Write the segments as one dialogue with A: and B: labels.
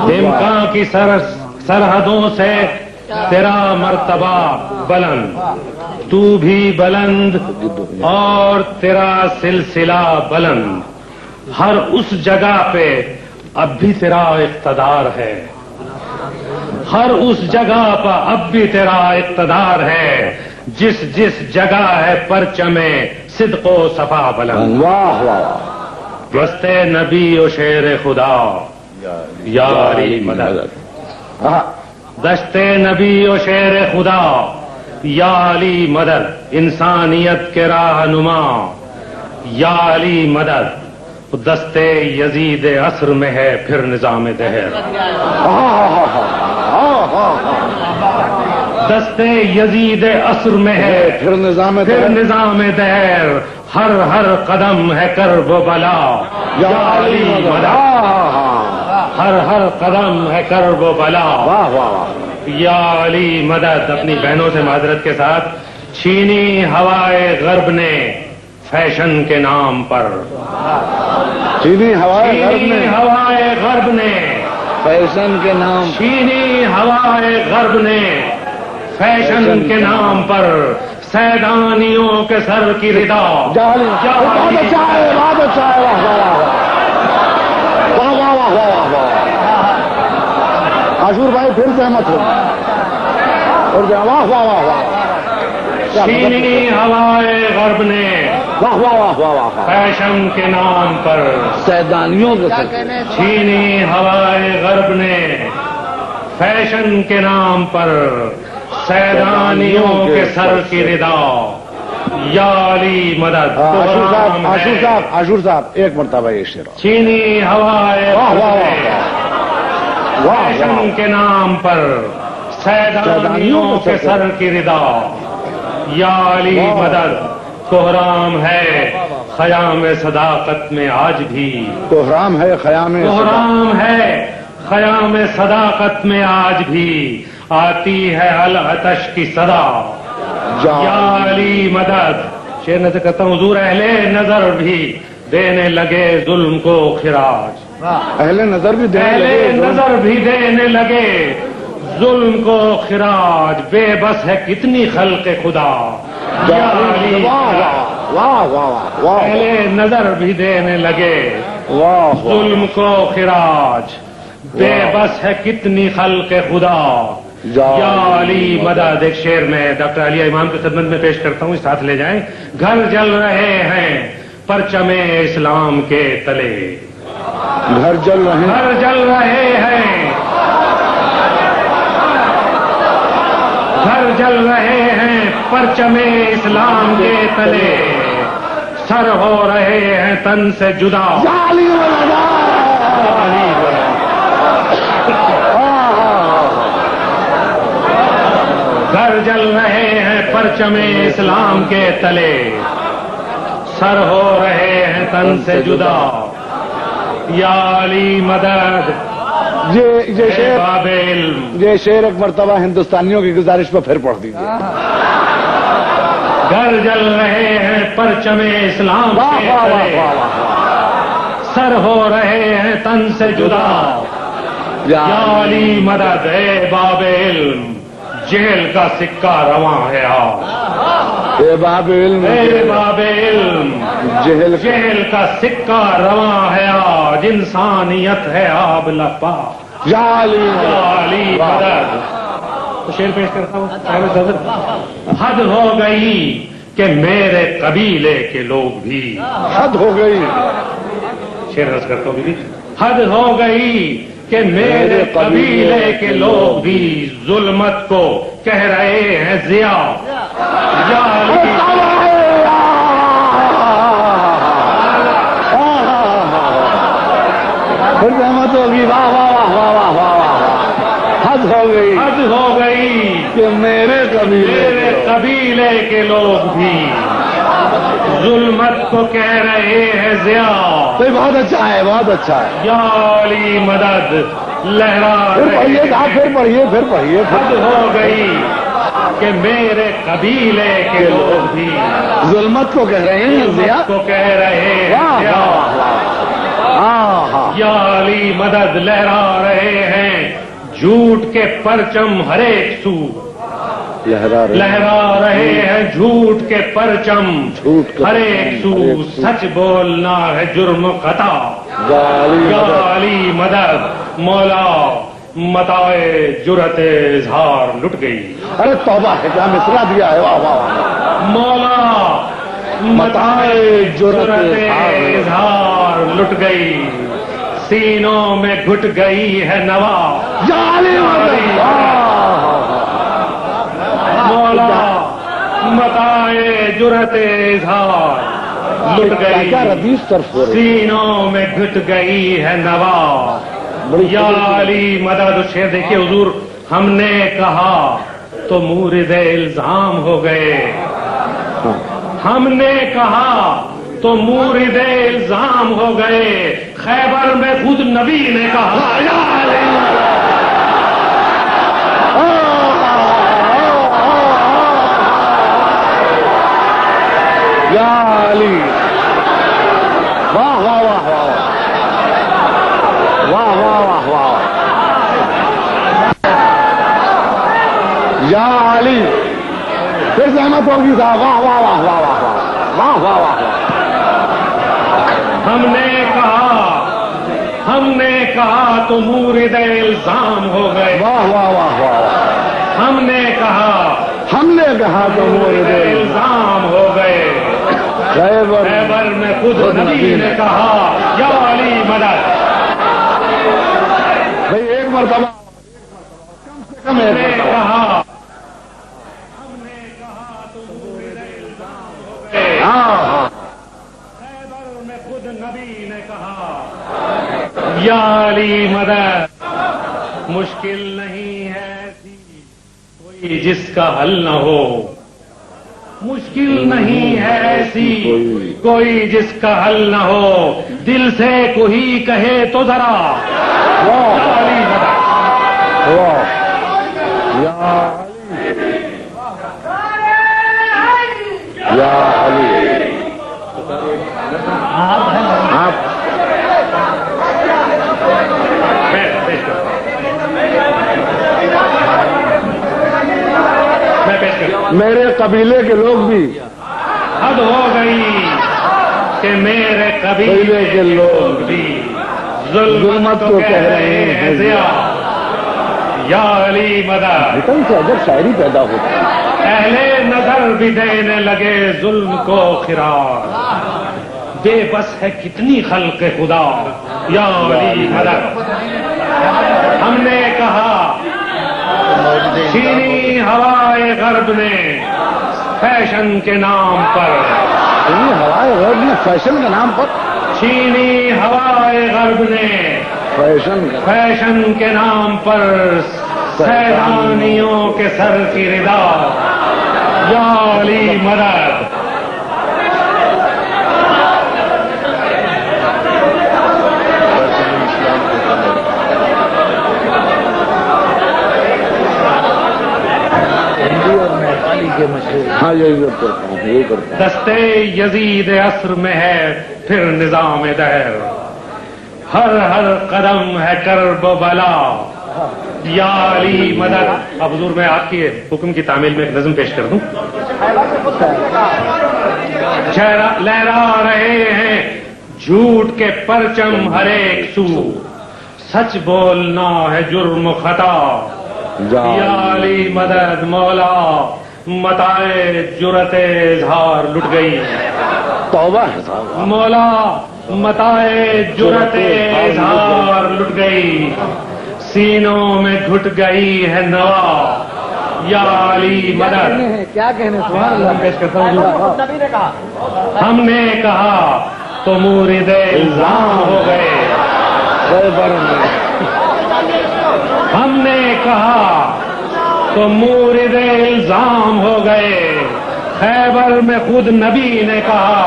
A: دمکا کی سرحدوں سے تیرا مرتبہ بلند، تو بھی بلند اور تیرا سلسلہ بلند، ہر اس جگہ پہ اب بھی تیرا اقتدار ہے، ہر اس جگہ پر اب بھی تیرا اقتدار ہے، جس جس جگہ ہے پرچم صدق و صفا بلند۔
B: واہ واہ،
A: دست نبی و شیر خدا یا علی مدد، دست نبی و شیر خدا یا علی مدد، انسانیت کے رہنما یا علی مدد، دست یزید عصر میں ہے پھر نظام دہر، دست یزید عصر میں ہے
B: پھر
A: نظام دہر، ہر ہر قدم ہے کرب و بلا یا علی مدد، ہر ہر قدم ہے کرب و بلا
B: واہ واہ،
A: یا علی مدد۔ اپنی بہنوں سے معذرت کے ساتھ، چھینی ہوائے غرب نے فیشن کے نام پر،
B: چینی ہوائے
A: غرب نے
B: فیشن کے نام،
A: چینی ہوائے غرب نے فیشن کے نام پر سیدانیوں کے سر کی ردا،
B: بہت اچھا ہے، بہت اچھا ہے، واہ واہ واہ واہ واہ واہ۔ عاشور بھائی پھر سہمت ہو اور واہ واہ واہ واہ،
A: چینی ہوائے غرب نے
B: واہ واہ واہ واہ واہ،
A: فیشن کے نام پر
B: سیدانیوں کے سر،
A: چینی ہوائے غرب نے فیشن کے نام پر سیدانیوں کے سر کی ردا یا علی مدد۔
B: عاشور صاحب ایک مرتبہ یہ شعر،
A: چینی ہوائے فیشن کے نام پر سیدانیوں کے سر کی ردا یا علی مدد، کوہرام ہے خیام صداقت میں آج بھی،
B: کوہرام ہے
A: خیام صداقت میں آج بھی، آتی ہے العطش کی صدا یا علی مدد۔ شعر نظر کرتا ہوں، حضور اہل نظر بھی دینے لگے ظلم کو خراج،
B: اہل نظر بھی
A: دینے لگے ظلم کو خراج، بے بس ہے کتنی خلق خدا یا علی مدد، اہل نظر بھی دینے لگے ظلم کو خراج، بے بس ہے کتنی خلق خدا یا علی مدد۔ ایک شعر میں ڈاکٹر علی امام کی خدمت میں پیش کرتا ہوں، ساتھ لے جائیں۔ گھر جل رہے ہیں پرچم اسلام کے تلے،
B: گھر جل رہے ہیں
A: گھر جل رہے ہیں پرچم اسلام کے تلے، سر ہو رہے ہیں تن سے جدا گھر جل رہے ہیں پرچم اسلام کے تلے، سر ہو رہے ہیں تن سے جدا یا علی مدد۔
B: یہ شعر ایک مرتبہ ہندوستانیوں کی گزارش پر پھر پڑھ دیجیے۔
A: گھر جل رہے ہیں پرچم اسلام کے تلے، سر ہو رہے ہیں تن سے جدا یا علی مدد۔ اے باب علم جہل کا سکہ رواں ہے آج،
B: اے باب علم
A: جہل کا سکہ رواں ہے آج، انسانیت ہے آب لپا
B: یا
A: علی مدد۔ تو شعر پیش کرتا ہوں۔ حد ہو گئی کہ میرے قبیلے کے لوگ بھی،
B: حد ہو گئی،
A: شعر رس کرتا ہوں، حد ہو گئی کہ میرے قبیلے کے لوگ بھی ظلمت کو کہہ رہے ہیں ضیا یا علی
B: سہمت ہوگی، واہ واہ واہ واہ واہ واہ، حد ہو گئی کہ میرے
A: قبیلے کے لوگ بھی ظلمت کو کہہ رہے ہیں ضیا۔
B: بہت اچھا ہے، بہت اچھا ہے
A: یا علی مدد لہرا
B: پھر پڑھیے
A: حد ہو گئی کہ میرے قبیلے کے لوگ بھی
B: ظلمت کو کہہ رہے ہیں ضیا،
A: کو کہہ رہے ہیں ضیا یا علی مدد لہرا رہے ہیں جھوٹ کے پرچم ہر ایک سو، لہرا رہے ہیں جھوٹ کے پرچم ہر ایک سو، سچ بولنا ہے جرم خطا، یا علی مدد مولا متائے جرت اظہار لٹ گئی۔
B: ارے توبہ ہے، کیا مصرع دیا ہے، واہ واہ واہ۔
A: مولا متائے جرت اظہار لٹ گئی، سینوں میں گھٹ گئی ہے نوا،
B: یا علی مدد،
A: مولا متائے جرت اظہار لٹ گئی،
B: کیا ردیف طرف ہو رہی
A: سینوں میں گھٹ گئی ہے نوا، یا علی مدد۔ شعر دیکھیے حضور، ہم نے کہا تو مورد الزام ہو گئے، ہم نے کہا تو مورد الزام ہو گئے، خیبر میں خود نبی نے کہا، یا علی
B: یا علی، واہ واہ واہ واہ واہ واہ واہ واہ، یا علی، پھر سہمت ہوگی صاحب، واہ واہ واہ واہ واہ واہ واہ واہ واہ۔
A: ہم نے کہا تو مورد الزام ہو گئے،
B: واہ واہ واہ واہ،
A: ہم نے کہا
B: تو
A: مورد الزام ہو گئے، خیبر میں خود نبی نے کہا، یا علی مدد۔
B: بھائی ایک مرتبہ کم سے کم ایک مرتبہ،
A: ہم نے کہا تو مورد الزام ہو گئے،
B: ہاں،
A: خیبر میں خود نبی نے کہا، یا علی مدد۔ مشکل نہیں ہے ایسی کوئی جس کا حل نہ ہو، مشکل نہیں ہے ایسی کوئی جس کا حل نہ ہو، دل سے کوئی کہے تو ذرا، یا علی مدد۔
B: یا علی، آپ میرے قبیلے کے لوگ بھی،
A: حد ہو گئی کہ میرے قبیلے کے لوگ بھی ظلمت کو کہہ رہے ہیں ضیا، یا علی مدد۔
B: بھٹن سے عجب شاعری پیدا ہوتی ہے،
A: اہل نظر بھی دینے لگے ظلم کو خراج، بے بس ہے کتنی خلق خدا، یا علی مدد۔ ہم نے کہا چینی ہوائے غرب نے فیشن کے نام پر،
B: ہوائے غرب نے فیشن کے نام پر،
A: چینی ہوائے غرب نے فیشن کے نام پر سیلانیوں کے سر کی ردا، یا علی مدد۔
B: ہاں یہی کرتا ہوں، یہی کرتا ہوں۔
A: دستے یزید عصر میں ہے پھر نظام دہر، ہر ہر قدم ہے کرب و بلا، یا علی مدد۔ اب حضور میں آپ کے حکم کی تعمیل میں ایک نظم پیش کر دوں۔ لہرا رہے ہیں جھوٹ کے پرچم ہر ایک سو، سچ بولنا ہے جرم خطا، یا علی مدد مولا متائے جرت اظہار لٹ گئی،
B: توبہ ہے صاحب،
A: مولا متائے جرت اظہار لٹ گئی، سینوں میں گھٹ گئی ہے نوا، یا علی مدد۔
B: کیا کہنے، سبحان اللہ،
A: پیش کرتا ہوں۔ ہم نے کہا تو مورد الزام ہو گئے، ہم نے کہا تو مورد الزام ہو گئے، خیبر میں خود نبی نے کہا،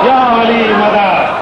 A: یا علی مدد۔